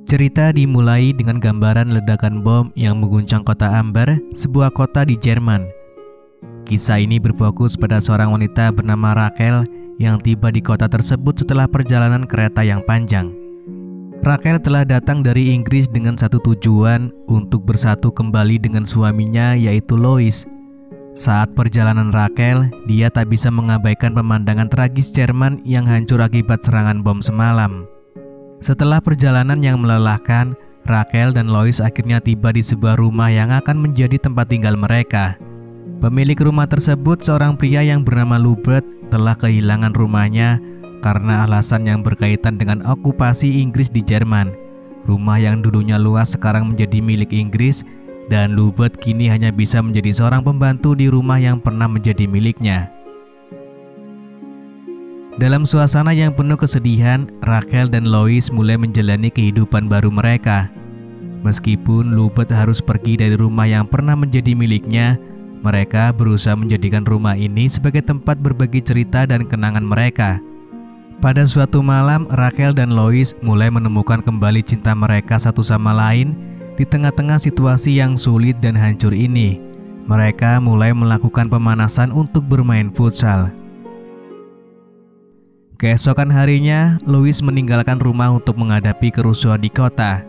Cerita dimulai dengan gambaran ledakan bom yang mengguncang kota Amber, sebuah kota di Jerman. Kisah ini berfokus pada seorang wanita bernama Rachel yang tiba di kota tersebut setelah perjalanan kereta yang panjang. Rachel telah datang dari Inggris dengan satu tujuan, untuk bersatu kembali dengan suaminya, yaitu Louis. Saat perjalanan Rachel, dia tak bisa mengabaikan pemandangan tragis Jerman yang hancur akibat serangan bom semalam. Setelah perjalanan yang melelahkan, Rachel dan Louis akhirnya tiba di sebuah rumah yang akan menjadi tempat tinggal mereka. Pemilik rumah tersebut, seorang pria yang bernama Lubert, telah kehilangan rumahnya karena alasan yang berkaitan dengan okupasi Inggris di Jerman. Rumah yang dulunya luas sekarang menjadi milik Inggris, dan Lubert kini hanya bisa menjadi seorang pembantu di rumah yang pernah menjadi miliknya. Dalam suasana yang penuh kesedihan, Rachel dan Louis mulai menjalani kehidupan baru mereka. Meskipun Lubert harus pergi dari rumah yang pernah menjadi miliknya, mereka berusaha menjadikan rumah ini sebagai tempat berbagi cerita dan kenangan mereka. Pada suatu malam, Rachel dan Louis mulai menemukan kembali cinta mereka satu sama lain di tengah-tengah situasi yang sulit dan hancur ini. Mereka mulai melakukan pemanasan untuk bermain futsal. Keesokan harinya, Louis meninggalkan rumah untuk menghadapi kerusuhan di kota.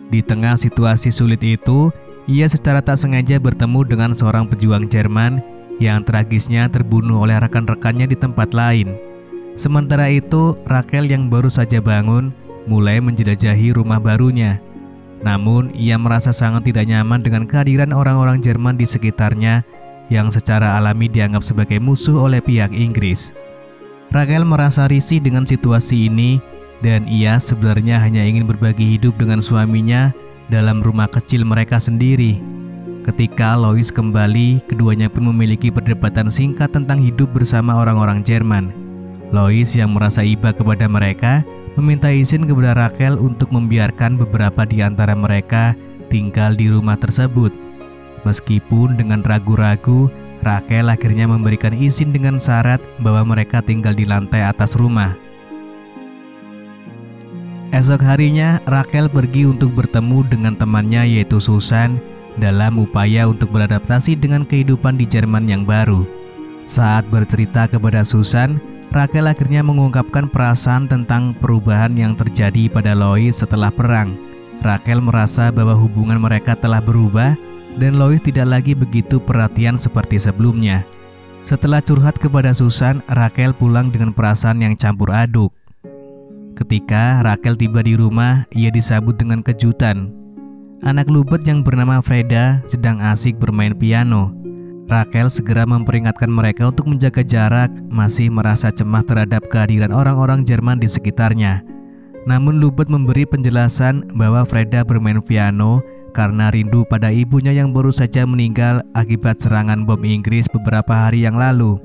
Di tengah situasi sulit itu, ia secara tak sengaja bertemu dengan seorang pejuang Jerman yang tragisnya terbunuh oleh rekan-rekannya di tempat lain. Sementara itu, Rachel yang baru saja bangun mulai menjelajahi rumah barunya. Namun, ia merasa sangat tidak nyaman dengan kehadiran orang-orang Jerman di sekitarnya yang secara alami dianggap sebagai musuh oleh pihak Inggris. Rachel merasa risih dengan situasi ini, dan ia sebenarnya hanya ingin berbagi hidup dengan suaminya dalam rumah kecil mereka sendiri. Ketika Louis kembali, keduanya pun memiliki perdebatan singkat tentang hidup bersama orang-orang Jerman. Louis yang merasa iba kepada mereka meminta izin kepada Rachel untuk membiarkan beberapa di antara mereka tinggal di rumah tersebut. Meskipun dengan ragu-ragu, Rachel akhirnya memberikan izin dengan syarat bahwa mereka tinggal di lantai atas rumah. Esok harinya, Rachel pergi untuk bertemu dengan temannya yaitu Susan dalam upaya untuk beradaptasi dengan kehidupan di Jerman yang baru. Saat bercerita kepada Susan, Rachel akhirnya mengungkapkan perasaan tentang perubahan yang terjadi pada Louis setelah perang. Rachel merasa bahwa hubungan mereka telah berubah dan Louis tidak lagi begitu perhatian seperti sebelumnya. Setelah curhat kepada Susan, Rachel pulang dengan perasaan yang campur aduk. Ketika Rachel tiba di rumah, ia disambut dengan kejutan. Anak Lubert yang bernama Freda sedang asik bermain piano. Rachel segera memperingatkan mereka untuk menjaga jarak, masih merasa cemas terhadap kehadiran orang-orang Jerman di sekitarnya. Namun Lubert memberi penjelasan bahwa Freda bermain piano karena rindu pada ibunya yang baru saja meninggal akibat serangan bom Inggris beberapa hari yang lalu.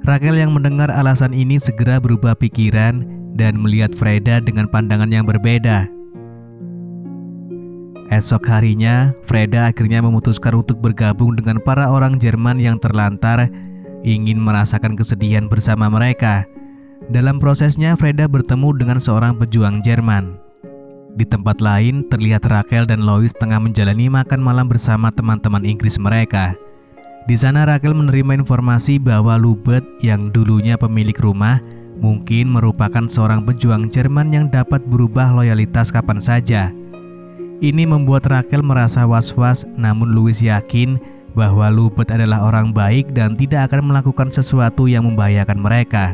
Rachel yang mendengar alasan ini segera berubah pikiran dan melihat Freda dengan pandangan yang berbeda. Esok harinya, Freda akhirnya memutuskan untuk bergabung dengan para orang Jerman yang terlantar, ingin merasakan kesedihan bersama mereka. Dalam prosesnya, Freda bertemu dengan seorang pejuang Jerman. Di tempat lain, terlihat Rachel dan Louis tengah menjalani makan malam bersama teman-teman Inggris mereka. Di sana Rachel menerima informasi bahwa Lubert yang dulunya pemilik rumah mungkin merupakan seorang pejuang Jerman yang dapat berubah loyalitas kapan saja. Ini membuat Rachel merasa was-was, namun Louis yakin bahwa Lubert adalah orang baik dan tidak akan melakukan sesuatu yang membahayakan mereka.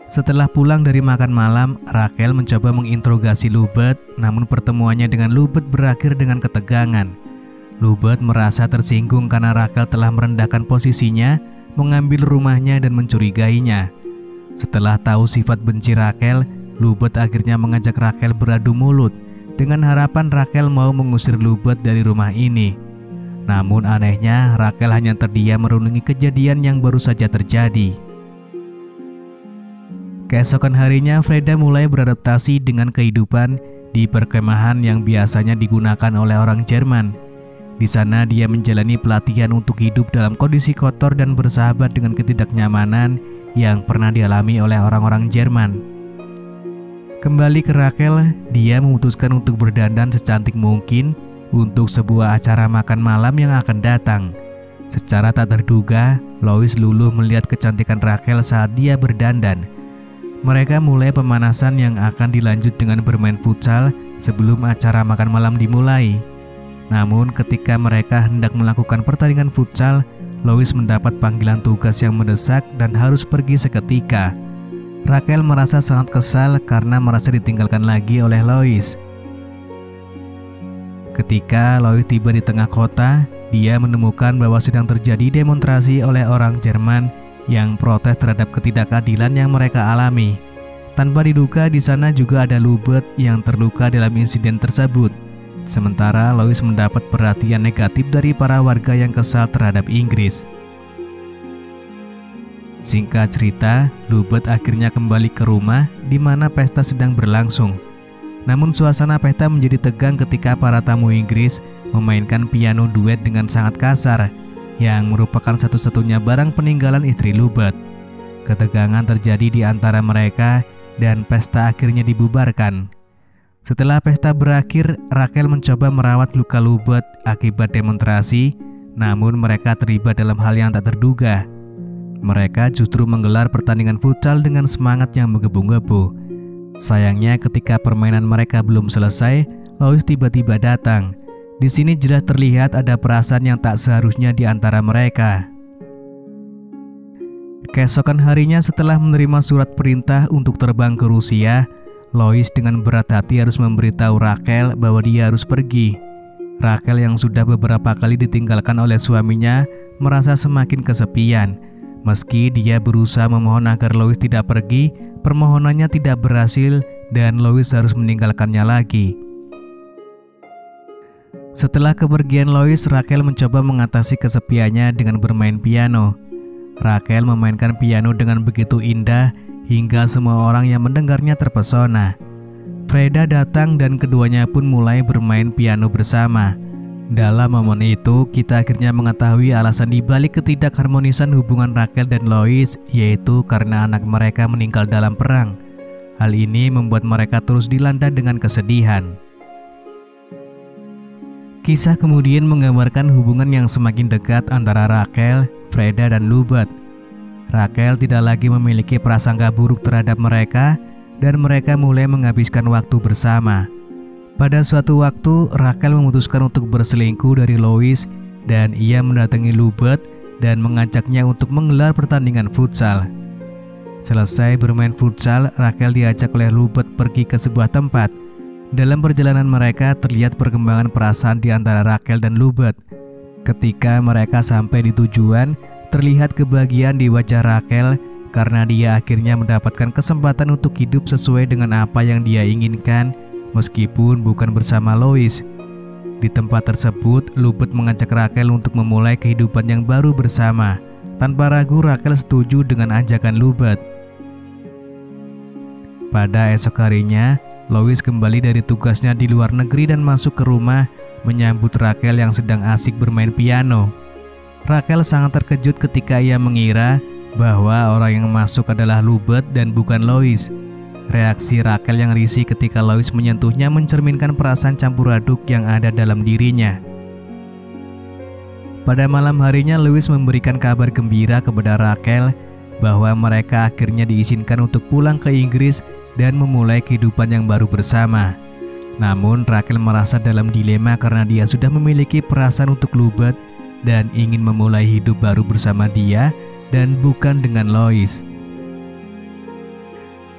Setelah pulang dari makan malam, Rachel mencoba menginterogasi Lubert, namun pertemuannya dengan Lubert berakhir dengan ketegangan. Lubert merasa tersinggung karena Rachel telah merendahkan posisinya, mengambil rumahnya dan mencurigainya. Setelah tahu sifat benci Rachel, Lubert akhirnya mengajak Rachel beradu mulut dengan harapan Rachel mau mengusir Lubert dari rumah ini. Namun anehnya, Rachel hanya terdiam merenungi kejadian yang baru saja terjadi. Keesokan harinya, Freda mulai beradaptasi dengan kehidupan di perkemahan yang biasanya digunakan oleh orang Jerman. Di sana dia menjalani pelatihan untuk hidup dalam kondisi kotor dan bersahabat dengan ketidaknyamanan yang pernah dialami oleh orang-orang Jerman. Kembali ke Rachel, dia memutuskan untuk berdandan secantik mungkin untuk sebuah acara makan malam yang akan datang. Secara tak terduga, Lois luluh melihat kecantikan Rachel saat dia berdandan. Mereka mulai pemanasan yang akan dilanjut dengan bermain futsal sebelum acara makan malam dimulai. Namun ketika mereka hendak melakukan pertandingan futsal, Lois mendapat panggilan tugas yang mendesak dan harus pergi seketika. Rachel merasa sangat kesal karena merasa ditinggalkan lagi oleh Lois. Ketika Lois tiba di tengah kota, dia menemukan bahwa sedang terjadi demonstrasi oleh orang Jerman yang protes terhadap ketidakadilan yang mereka alami. Tanpa diduga, di sana juga ada Lubert yang terluka dalam insiden tersebut. Sementara Lois mendapat perhatian negatif dari para warga yang kesal terhadap Inggris. Singkat cerita, Lubert akhirnya kembali ke rumah di mana pesta sedang berlangsung. Namun suasana pesta menjadi tegang ketika para tamu Inggris memainkan piano duet dengan sangat kasar, yang merupakan satu-satunya barang peninggalan istri Lubert. Ketegangan terjadi di antara mereka dan pesta akhirnya dibubarkan. Setelah pesta berakhir, Rachel mencoba merawat luka Lubert akibat demonstrasi, namun mereka terlibat dalam hal yang tak terduga. Mereka justru menggelar pertandingan futsal dengan semangat yang menggebu-gebu. Sayangnya ketika permainan mereka belum selesai, Lois tiba-tiba datang. Di sini jelas terlihat ada perasaan yang tak seharusnya di antara mereka. Keesokan harinya setelah menerima surat perintah untuk terbang ke Rusia, Lois dengan berat hati harus memberitahu Rachel bahwa dia harus pergi. Rachel yang sudah beberapa kali ditinggalkan oleh suaminya merasa semakin kesepian. Meski dia berusaha memohon agar Lois tidak pergi, permohonannya tidak berhasil dan Lois harus meninggalkannya lagi. Setelah kepergian Lois, Rachel mencoba mengatasi kesepiannya dengan bermain piano. Rachel memainkan piano dengan begitu indah hingga semua orang yang mendengarnya terpesona. Freda datang dan keduanya pun mulai bermain piano bersama. Dalam momen itu, kita akhirnya mengetahui alasan dibalik ketidakharmonisan hubungan Rachel dan Lois, yaitu karena anak mereka meninggal dalam perang. Hal ini membuat mereka terus dilanda dengan kesedihan. Kisah kemudian menggambarkan hubungan yang semakin dekat antara Rachel, Freda, dan Lubert. Rachel tidak lagi memiliki prasangka buruk terhadap mereka, dan mereka mulai menghabiskan waktu bersama. Pada suatu waktu, Rachel memutuskan untuk berselingkuh dari Lois dan ia mendatangi Lubert dan mengajaknya untuk menggelar pertandingan futsal. Selesai bermain futsal, Rachel diajak oleh Lubert pergi ke sebuah tempat. Dalam perjalanan mereka terlihat perkembangan perasaan di antara Rachel dan Lubert. Ketika mereka sampai di tujuan, terlihat kebahagiaan di wajah Rachel karena dia akhirnya mendapatkan kesempatan untuk hidup sesuai dengan apa yang dia inginkan, meskipun bukan bersama Lois. Di tempat tersebut, Lubert mengajak Rachel untuk memulai kehidupan yang baru bersama. Tanpa ragu, Rachel setuju dengan ajakan Lubert. Pada esok harinya, Lois kembali dari tugasnya di luar negeri dan masuk ke rumah menyambut Rachel yang sedang asik bermain piano. Rachel sangat terkejut ketika ia mengira bahwa orang yang masuk adalah Lubert dan bukan Lois. Reaksi Rachel yang risih ketika Lois menyentuhnya mencerminkan perasaan campur aduk yang ada dalam dirinya. Pada malam harinya, Lois memberikan kabar gembira kepada Rachel bahwa mereka akhirnya diizinkan untuk pulang ke Inggris dan memulai kehidupan yang baru bersama. Namun Rachel merasa dalam dilema karena dia sudah memiliki perasaan untuk Lubert dan ingin memulai hidup baru bersama dia dan bukan dengan Lois.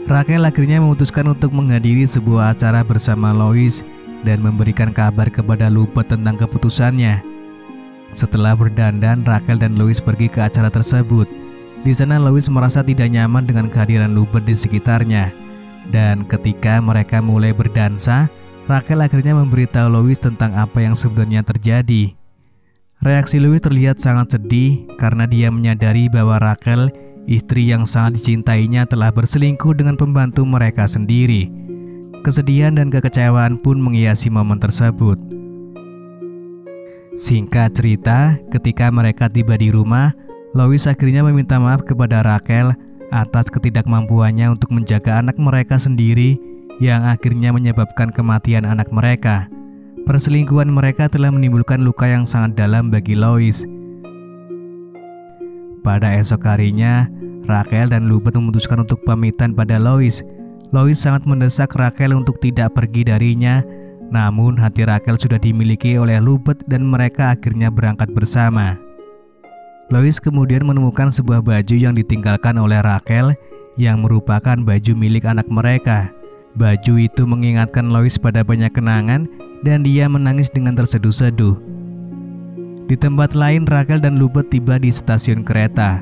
Rachel akhirnya memutuskan untuk menghadiri sebuah acara bersama Lois dan memberikan kabar kepada Lubert tentang keputusannya. Setelah berdandan, Rachel dan Lois pergi ke acara tersebut. Di sana Lois merasa tidak nyaman dengan kehadiran Lubert di sekitarnya. Dan ketika mereka mulai berdansa, Rachel akhirnya memberitahu Lois tentang apa yang sebenarnya terjadi. Reaksi Lois terlihat sangat sedih karena dia menyadari bahwa Rachel, istri yang sangat dicintainya, telah berselingkuh dengan pembantu mereka sendiri. Kesedihan dan kekecewaan pun menghiasi momen tersebut. Singkat cerita, ketika mereka tiba di rumah, Lois akhirnya meminta maaf kepada Rachel atas ketidakmampuannya untuk menjaga anak mereka sendiri yang akhirnya menyebabkan kematian anak mereka. Perselingkuhan mereka telah menimbulkan luka yang sangat dalam bagi Lois. Pada esok harinya, Rachel dan Lubeth memutuskan untuk pamitan pada Lois. Lois sangat mendesak Rachel untuk tidak pergi darinya, namun hati Rachel sudah dimiliki oleh Lubeth dan mereka akhirnya berangkat bersama. Lois kemudian menemukan sebuah baju yang ditinggalkan oleh Rachel yang merupakan baju milik anak mereka. Baju itu mengingatkan Lois pada banyak kenangan dan dia menangis dengan terseduh-seduh. Di tempat lain, Rachel dan Lubeth tiba di stasiun kereta.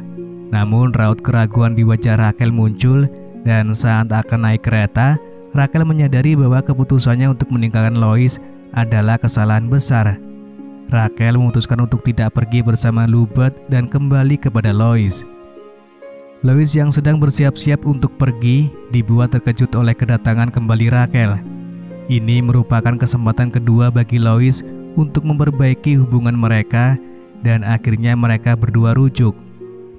Namun raut keraguan di wajah Rachel muncul dan saat akan naik kereta, Rachel menyadari bahwa keputusannya untuk meninggalkan Lois adalah kesalahan besar. Rachel memutuskan untuk tidak pergi bersama Lubeth dan kembali kepada Lois. Lois yang sedang bersiap-siap untuk pergi dibuat terkejut oleh kedatangan kembali Rachel. Ini merupakan kesempatan kedua bagi Lois untuk memperbaiki hubungan mereka dan akhirnya mereka berdua rujuk.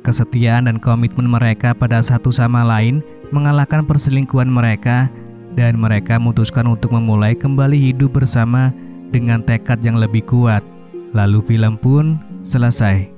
Kesetiaan dan komitmen mereka pada satu sama lain mengalahkan perselingkuhan mereka dan mereka memutuskan untuk memulai kembali hidup bersama dengan tekad yang lebih kuat. Lalu film pun selesai.